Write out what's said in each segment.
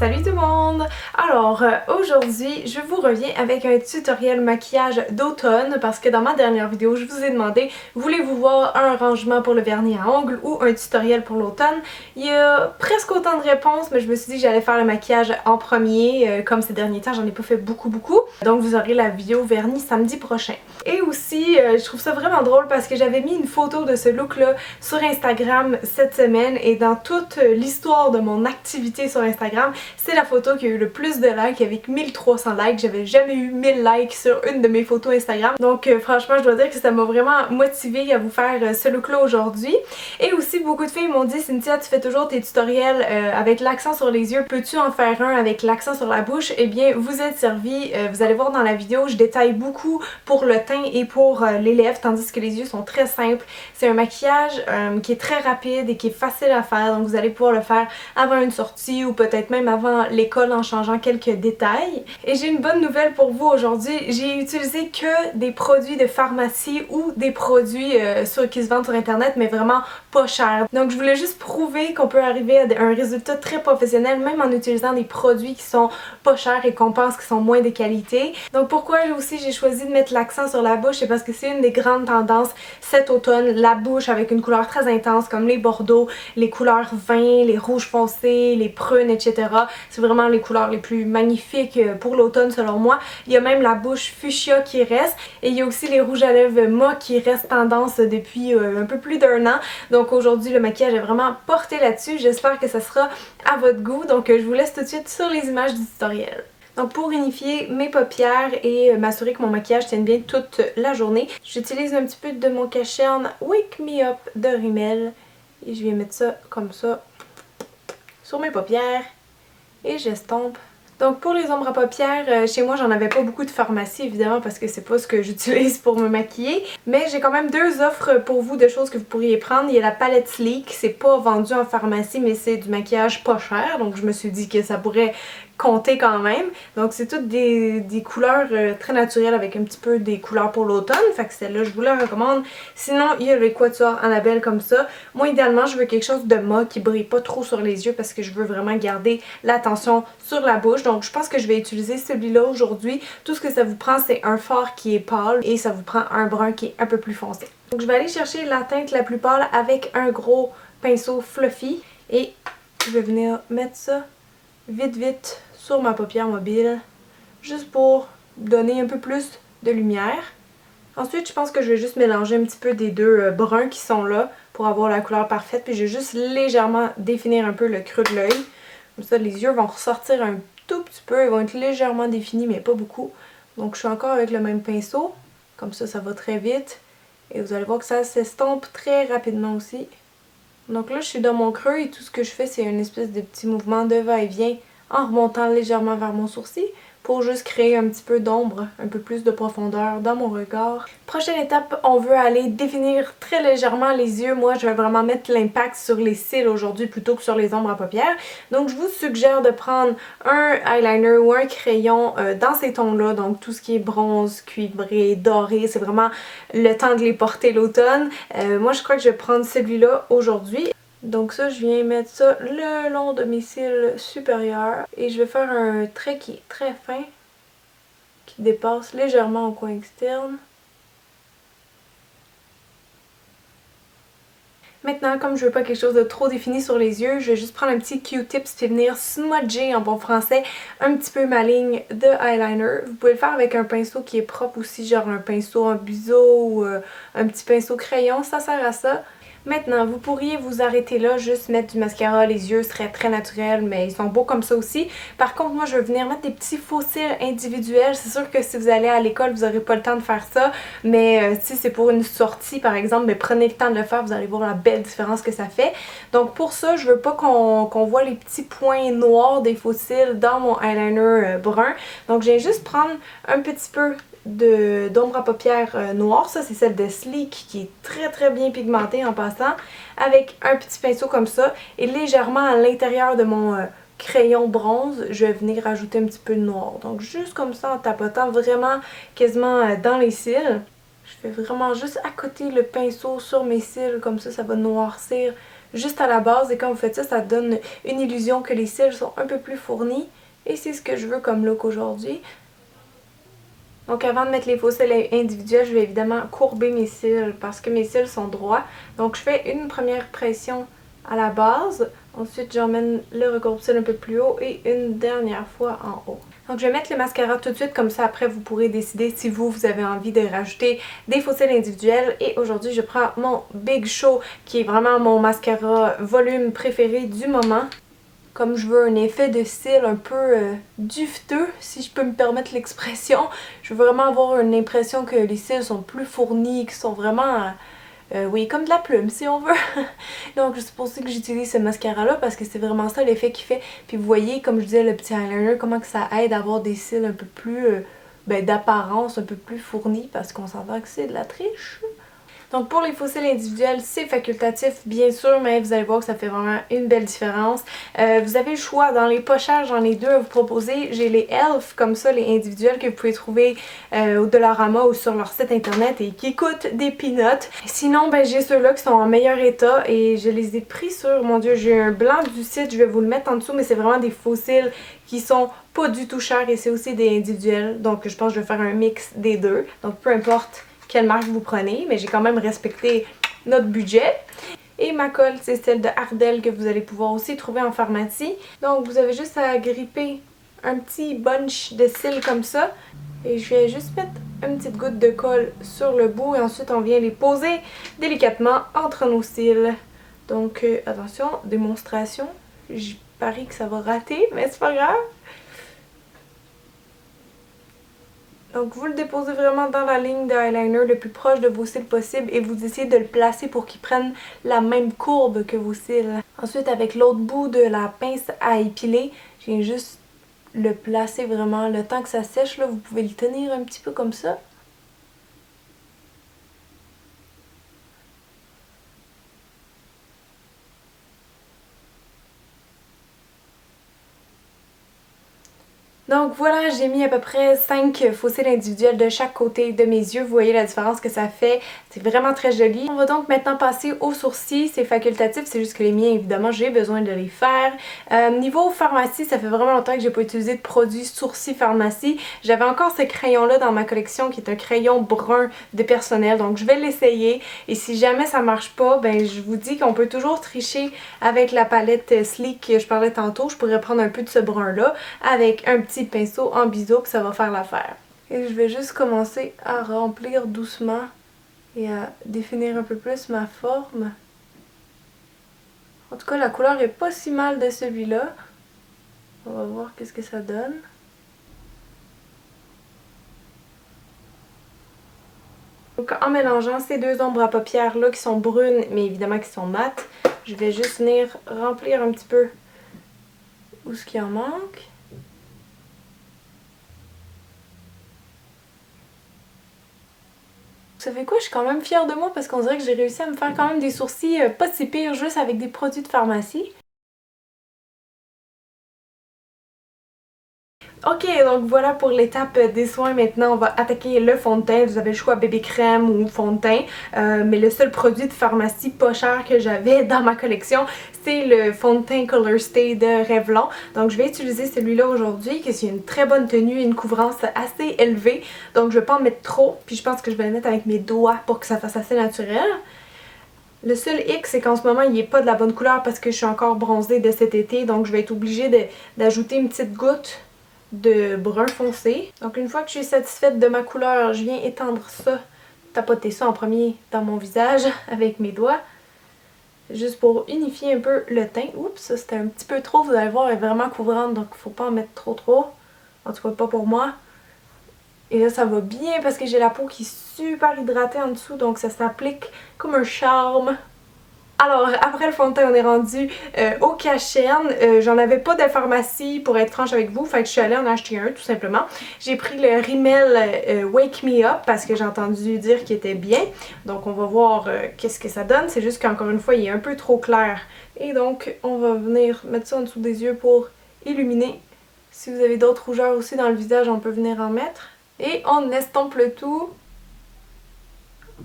Salut tout le monde! Alors aujourd'hui je vous reviens avec un tutoriel maquillage d'automne parce que dans ma dernière vidéo je vous ai demandé voulez-vous voir un rangement pour le vernis à ongles ou un tutoriel pour l'automne. Il y a presque autant de réponses mais je me suis dit que j'allais faire le maquillage en premier comme ces derniers temps j'en ai pas fait beaucoup. Donc vous aurez la vidéo vernis samedi prochain. Et aussi je trouve ça vraiment drôle parce que j'avais mis une photo de ce look là sur Instagram cette semaine et dans toute l'histoire de mon activité sur Instagram, c'est la photo qui a eu le plus de likes avec 1300 likes. J'avais jamais eu 1000 likes sur une de mes photos Instagram. Donc franchement je dois dire que ça m'a vraiment motivée à vous faire ce look là aujourd'hui. Et aussi beaucoup de filles m'ont dit Cynthia tu fais toujours tes tutoriels avec l'accent sur les yeux, peux-tu en faire un avec l'accent sur la bouche? Eh bien vous êtes servi, vous allez voir dans la vidéo je détaille beaucoup pour le teint et pour les lèvres tandis que les yeux sont très simples. C'est un maquillage qui est très rapide et qui est facile à faire donc vous allez pouvoir le faire avant une sortie ou peut-être même avant l'école en changeant quelques détails. Et j'ai une bonne nouvelle pour vous aujourd'hui, j'ai utilisé que des produits de pharmacie ou des produits qui se vendent sur internet mais vraiment pas chers. Donc je voulais juste prouver qu'on peut arriver à un résultat très professionnel même en utilisant des produits qui sont pas chers et qu'on pense qu'ils sont moins de qualité. Donc pourquoi aussi j'ai choisi de mettre l'accent sur la bouche, c'est parce que c'est une des grandes tendances cet automne, la bouche avec une couleur très intense comme les bordeaux, les couleurs vin, les rouges foncés, les prunes, etc. C'est vraiment les couleurs les plus magnifiques pour l'automne selon moi. Il y a même la bouche fuchsia qui reste et il y a aussi les rouges à lèvres mat qui restent tendance depuis un peu plus d'un an. Donc aujourd'hui le maquillage est vraiment porté là-dessus. J'espère que ça sera à votre goût. Donc je vous laisse tout de suite sur les images du tutoriel. Donc pour unifier mes paupières et m'assurer que mon maquillage tienne bien toute la journée, j'utilise un petit peu de mon cachet en Wake Me Up de Rimmel et je vais mettre ça comme ça sur mes paupières et j'estompe. Donc pour les ombres à paupières, chez moi j'en avais pas beaucoup de pharmacie évidemment parce que c'est pas ce que j'utilise pour me maquiller. Mais j'ai quand même deux offres pour vous de choses que vous pourriez prendre. Il y a la palette Sleek, c'est pas vendu en pharmacie mais c'est du maquillage pas cher. Donc je me suis dit que ça pourrait compter quand même. Donc c'est toutes des couleurs très naturelles avec un petit peu des couleurs pour l'automne. Fait que celle-là je vous la recommande. Sinon il y a le Quatuor Annabelle comme ça. Moi idéalement je veux quelque chose de mat qui brille pas trop sur les yeux parce que je veux vraiment garder l'attention sur la bouche. Donc je pense que je vais utiliser celui-là aujourd'hui. Tout ce que ça vous prend c'est un fard qui est pâle et ça vous prend un brun qui est un peu plus foncé. Donc je vais aller chercher la teinte la plus pâle avec un gros pinceau fluffy et je vais venir mettre ça vite sur ma paupière mobile juste pour donner un peu plus de lumière. Ensuite je pense que je vais juste mélanger un petit peu des deux bruns qui sont là pour avoir la couleur parfaite, puis je vais juste légèrement définir un peu le creux de l'œil. Comme ça les yeux vont ressortir un tout petit peu, ils vont être légèrement définis mais pas beaucoup. Donc je suis encore avec le même pinceau, comme ça va très vite et vous allez voir que ça s'estompe très rapidement aussi. Donc là je suis dans mon creux et tout ce que je fais c'est une espèce de petit mouvement de va-et-vient en remontant légèrement vers mon sourcil pour juste créer un petit peu d'ombre, un peu plus de profondeur dans mon regard. Prochaine étape, on veut aller définir très légèrement les yeux. Moi je vais vraiment mettre l'impact sur les cils aujourd'hui plutôt que sur les ombres à paupières. Donc je vous suggère de prendre un eyeliner ou un crayon dans ces tons-là. Donc tout ce qui est bronze, cuivré, doré, c'est vraiment le temps de les porter l'automne. Moi je crois que je vais prendre celui-là aujourd'hui. Donc ça, je viens mettre ça le long de mes cils supérieurs. Et je vais faire un trait qui est très fin, qui dépasse légèrement au coin externe. Maintenant, comme je veux pas quelque chose de trop défini sur les yeux, je vais juste prendre un petit Q-tips et venir smudger en bon français un petit peu ma ligne de eyeliner. Vous pouvez le faire avec un pinceau qui est propre aussi, genre un pinceau en biseau ou un petit pinceau crayon, ça sert à ça. Maintenant, vous pourriez vous arrêter là, juste mettre du mascara, les yeux seraient très naturels, mais ils sont beaux comme ça aussi. Par contre, moi je vais venir mettre des petits faux cils individuels. C'est sûr que si vous allez à l'école, vous n'aurez pas le temps de faire ça, mais si c'est pour une sortie par exemple, mais prenez le temps de le faire, vous allez voir la belle différence que ça fait. Donc pour ça, je veux pas qu'on voit les petits points noirs des faux cils dans mon eyeliner brun. Donc je viens juste prendre un petit peu d'ombre à paupières noire, ça c'est celle de Sleek qui est très bien pigmentée en passant, avec un petit pinceau comme ça et légèrement à l'intérieur de mon crayon bronze, je vais venir rajouter un petit peu de noir. Donc juste comme ça en tapotant vraiment quasiment dans les cils. Je fais vraiment juste à côté le pinceau sur mes cils, comme ça va noircir juste à la base et quand vous faites ça, ça donne une illusion que les cils sont un peu plus fournis et c'est ce que je veux comme look aujourd'hui. Donc avant de mettre les faux cils individuels, je vais évidemment courber mes cils parce que mes cils sont droits. Donc je fais une première pression à la base, ensuite j'emmène le recourbe-cils un peu plus haut et une dernière fois en haut. Donc je vais mettre le mascara tout de suite, comme ça après vous pourrez décider si vous avez envie de rajouter des faux cils individuels. Et aujourd'hui je prends mon Big Show qui est vraiment mon mascara volume préféré du moment. Comme je veux un effet de cils un peu duveteux, si je peux me permettre l'expression. Je veux vraiment avoir une impression que les cils sont plus fournis, qu'ils sont vraiment, oui, comme de la plume si on veut. Donc c'est pour ça que j'utilise ce mascara là parce que c'est vraiment ça l'effet qu'il fait. Puis vous voyez, comme je disais, le petit eyeliner, comment que ça aide à avoir des cils un peu plus, d'apparence, un peu plus fournis parce qu'on s'entend que c'est de la triche. Donc pour les faux cils individuels, c'est facultatif bien sûr, mais vous allez voir que ça fait vraiment une belle différence. Vous avez le choix, dans les pas chers, j'en ai deux à vous proposer. J'ai les e.l.f. comme ça, les individuels que vous pouvez trouver au Dollarama ou sur leur site internet et qui coûtent des peanuts. Sinon, j'ai ceux-là qui sont en meilleur état et je les ai pris sur, mon dieu, j'ai un blanc du site, je vais vous le mettre en dessous, mais c'est vraiment des faux cils qui sont pas du tout chers et c'est aussi des individuels. Donc je pense que je vais faire un mix des deux. Donc peu importe quelle marque vous prenez, mais j'ai quand même respecté notre budget. Et ma colle, c'est celle de Ardell que vous allez pouvoir aussi trouver en pharmacie. Donc vous avez juste à gripper un petit bunch de cils comme ça. Et je vais juste mettre une petite goutte de colle sur le bout et ensuite on vient les poser délicatement entre nos cils. Donc attention, démonstration. Je parie que ça va rater, mais c'est pas grave. Donc vous le déposez vraiment dans la ligne de eyeliner le plus proche de vos cils possible et vous essayez de le placer pour qu'il prenne la même courbe que vos cils. Ensuite avec l'autre bout de la pince à épiler, je viens juste le placer vraiment le temps que ça sèche. Là, vous pouvez le tenir un petit peu comme ça. Donc voilà, j'ai mis à peu près 5 faux cils individuels de chaque côté de mes yeux. Vous voyez la différence que ça fait. C'est vraiment très joli. On va donc maintenant passer aux sourcils. C'est facultatif, c'est juste que les miens, évidemment, j'ai besoin de les faire. Niveau pharmacie, ça fait vraiment longtemps que j'ai pas utilisé de produit sourcils pharmacie. J'avais encore ce crayon-là dans ma collection qui est un crayon brun de personnel. Donc je vais l'essayer. Et si jamais ça marche pas, je vous dis qu'on peut toujours tricher avec la palette Sleek que je parlais tantôt. Je pourrais prendre un peu de ce brun-là avec un petit pinceau en biseau que ça va faire l'affaire. Et je vais juste commencer à remplir doucement et à définir un peu plus ma forme. En tout cas, la couleur est pas si mal de celui-là. On va voir qu'est-ce que ça donne. Donc en mélangeant ces deux ombres à paupières là qui sont brunes mais évidemment qui sont mates, je vais juste venir remplir un petit peu où ce qui en manque. Vous savez quoi, je suis quand même fière de moi parce qu'on dirait que j'ai réussi à me faire quand même des sourcils pas si pires juste avec des produits de pharmacie. Ok, donc voilà pour l'étape des soins. Maintenant, on va attaquer le fond de teint. Vous avez le choix bébé crème ou fond de teint. Mais le seul produit de pharmacie pas cher que j'avais dans ma collection, c'est le fond de teint Color Stay de Revlon. Donc je vais utiliser celui-là aujourd'hui, qui est une très bonne tenue, une couvrance assez élevée. Donc je vais pas en mettre trop. Puis je pense que je vais le mettre avec mes doigts pour que ça fasse assez naturel. Le seul hic, c'est qu'en ce moment, il n'est pas de la bonne couleur parce que je suis encore bronzée de cet été. Donc je vais être obligée d'ajouter une petite goutte de brun foncé. Donc une fois que je suis satisfaite de ma couleur, je viens étendre ça, tapoter ça en premier dans mon visage avec mes doigts. Juste pour unifier un peu le teint. Oups, ça c'était un petit peu trop, vous allez voir, elle est vraiment couvrante, donc il ne faut pas en mettre trop. En tout cas pas pour moi. Et là ça va bien parce que j'ai la peau qui est super hydratée en dessous, donc ça s'applique comme un charme. Alors, après le fond de teint, on est rendu au Cachenne. J'en avais pas de pharmacie pour être franche avec vous, fait que je suis allée en acheter un tout simplement. J'ai pris le Rimmel Wake Me Up parce que j'ai entendu dire qu'il était bien. Donc on va voir qu'est-ce que ça donne. C'est juste qu'encore une fois, il est un peu trop clair. Et donc, on va venir mettre ça en dessous des yeux pour illuminer. Si vous avez d'autres rougeurs aussi dans le visage, on peut venir en mettre. Et on estompe le tout.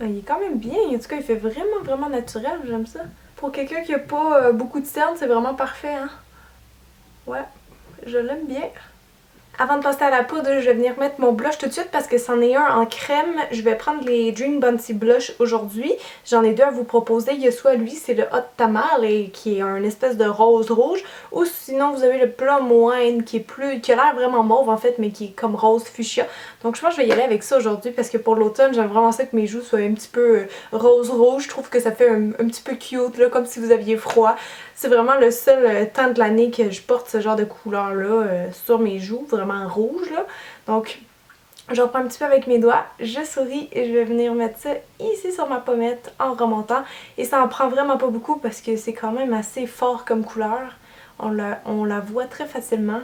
Il est quand même bien, en tout cas il fait vraiment naturel, j'aime ça. Pour quelqu'un qui a pas beaucoup de cernes, c'est vraiment parfait, hein? Ouais, je l'aime bien. Avant de passer à la poudre, je vais venir mettre mon blush tout de suite parce que c'en est un en crème. Je vais prendre les Dream Bounty Blush aujourd'hui. J'en ai deux à vous proposer. Il y a soit lui, c'est le Hot Tamale qui est un espèce de rose rouge. Ou sinon vous avez le Plum Wine qui a l'air vraiment mauve en fait, mais qui est comme rose fuchsia. Donc je pense que je vais y aller avec ça aujourd'hui parce que pour l'automne, j'aime vraiment ça que mes joues soient un petit peu rose rouge. Je trouve que ça fait un petit peu cute, là, comme si vous aviez froid. C'est vraiment le seul temps de l'année que je porte ce genre de couleur là sur mes joues, vraiment rouge là. Donc je reprends un petit peu avec mes doigts, je souris et je vais venir mettre ça ici sur ma pommette en remontant. Et ça en prend vraiment pas beaucoup parce que c'est quand même assez fort comme couleur. On la voit très facilement.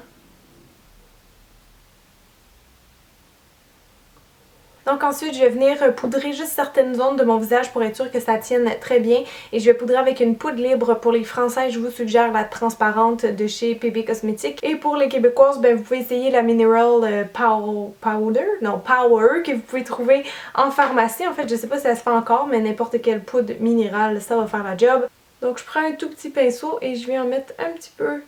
Donc ensuite, je vais venir poudrer juste certaines zones de mon visage pour être sûr que ça tienne très bien. Et je vais poudrer avec une poudre libre. Pour les Français, je vous suggère la transparente de chez PB Cosmetics. Et pour les Québécoises, ben, vous pouvez essayer la Mineral Power que vous pouvez trouver en pharmacie. En fait, je sais pas si ça se fait encore, mais n'importe quelle poudre minérale, ça va faire la job. Donc je prends un tout petit pinceau et je vais en mettre un petit peu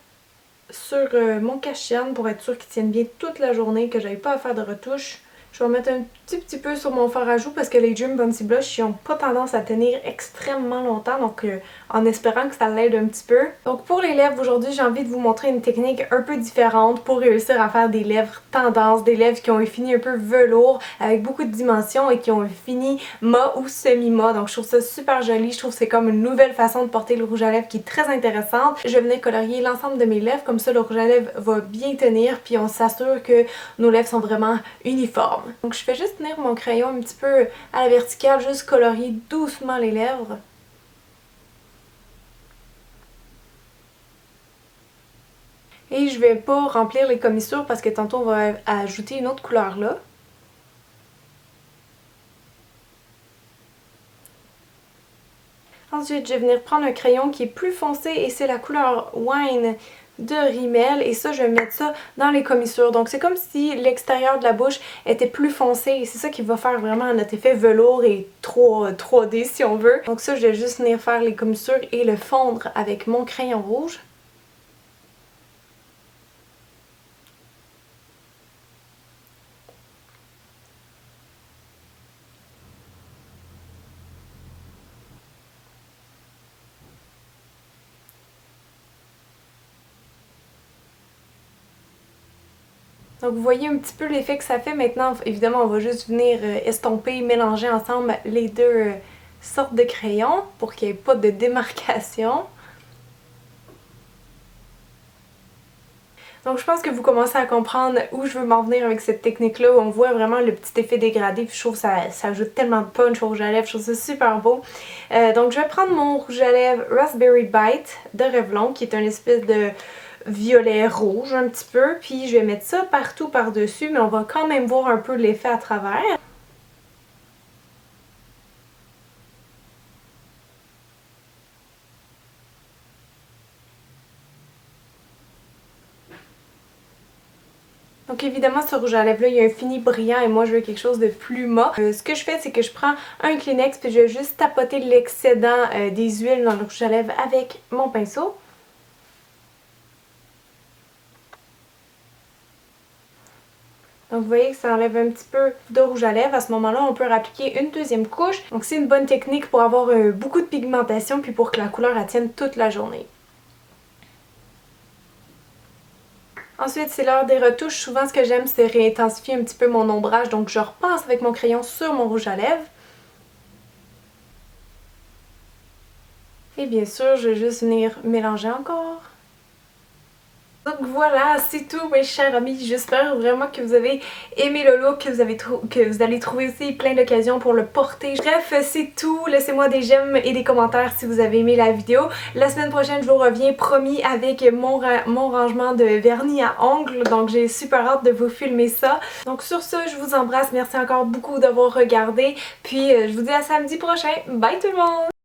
sur mon cache-cerne pour être sûr qu'il tienne bien toute la journée, que j'aille pas à faire de retouches. Je vais en mettre un petit peu sur mon fard à joues parce que les Dream Bounty Blush, ils n'ont pas tendance à tenir extrêmement longtemps, donc en espérant que ça l'aide un petit peu. Donc pour les lèvres, aujourd'hui, j'ai envie de vous montrer une technique un peu différente pour réussir à faire des lèvres tendance, des lèvres qui ont un fini un peu velours, avec beaucoup de dimensions et qui ont un fini mat ou semi-mat. Donc je trouve ça super joli, je trouve que c'est comme une nouvelle façon de porter le rouge à lèvres qui est très intéressante. Je vais venir colorier l'ensemble de mes lèvres, comme ça le rouge à lèvres va bien tenir, puis on s'assure que nos lèvres sont vraiment uniformes. Donc je fais juste tenir mon crayon un petit peu à la verticale, juste colorier doucement les lèvres. Et je vais pas remplir les commissures parce que tantôt on va ajouter une autre couleur là. Ensuite, je vais venir prendre un crayon qui est plus foncé et c'est la couleur Wine de Rimmel et ça, je vais mettre ça dans les commissures. Donc c'est comme si l'extérieur de la bouche était plus foncé et c'est ça qui va faire vraiment notre effet velours et 3D si on veut. Donc ça, je vais juste venir faire les commissures et le fondre avec mon crayon rouge. Donc vous voyez un petit peu l'effet que ça fait. Maintenant, évidemment, on va juste venir estomper, mélanger ensemble les deux sortes de crayons pour qu'il n'y ait pas de démarcation. Donc je pense que vous commencez à comprendre où je veux m'en venir avec cette technique-là, où on voit vraiment le petit effet dégradé, puis je trouve que ça ajoute tellement de punch au rouge à lèvres, je trouve ça super beau. Donc je vais prendre mon rouge à lèvres Raspberry Bite de Revlon, qui est un espèce de violet rouge un petit peu, puis je vais mettre ça partout par-dessus, mais on va quand même voir un peu l'effet à travers. Donc évidemment, ce rouge à lèvres là, il y a un fini brillant et moi je veux quelque chose de plus mat. Ce que je fais, c'est que je prends un Kleenex puis je vais juste tapoter l'excédent des huiles dans le rouge à lèvres avec mon pinceau. Donc vous voyez que ça enlève un petit peu de rouge à lèvres. À ce moment-là, on peut appliquer une deuxième couche. Donc c'est une bonne technique pour avoir beaucoup de pigmentation puis pour que la couleur elle tienne toute la journée. Ensuite, c'est l'heure des retouches. Souvent, ce que j'aime, c'est réintensifier un petit peu mon ombrage. Donc je repasse avec mon crayon sur mon rouge à lèvres. Et bien sûr, je vais juste venir mélanger encore. Donc voilà, c'est tout mes chers amis, j'espère vraiment que vous avez aimé le look, que vous allez trouver aussi plein d'occasions pour le porter. Bref, c'est tout, laissez-moi des j'aime et des commentaires si vous avez aimé la vidéo. La semaine prochaine, je vous reviens promis avec mon rangement de vernis à ongles, donc j'ai super hâte de vous filmer ça. Donc sur ce, je vous embrasse, merci encore beaucoup d'avoir regardé, puis je vous dis à samedi prochain, bye tout le monde!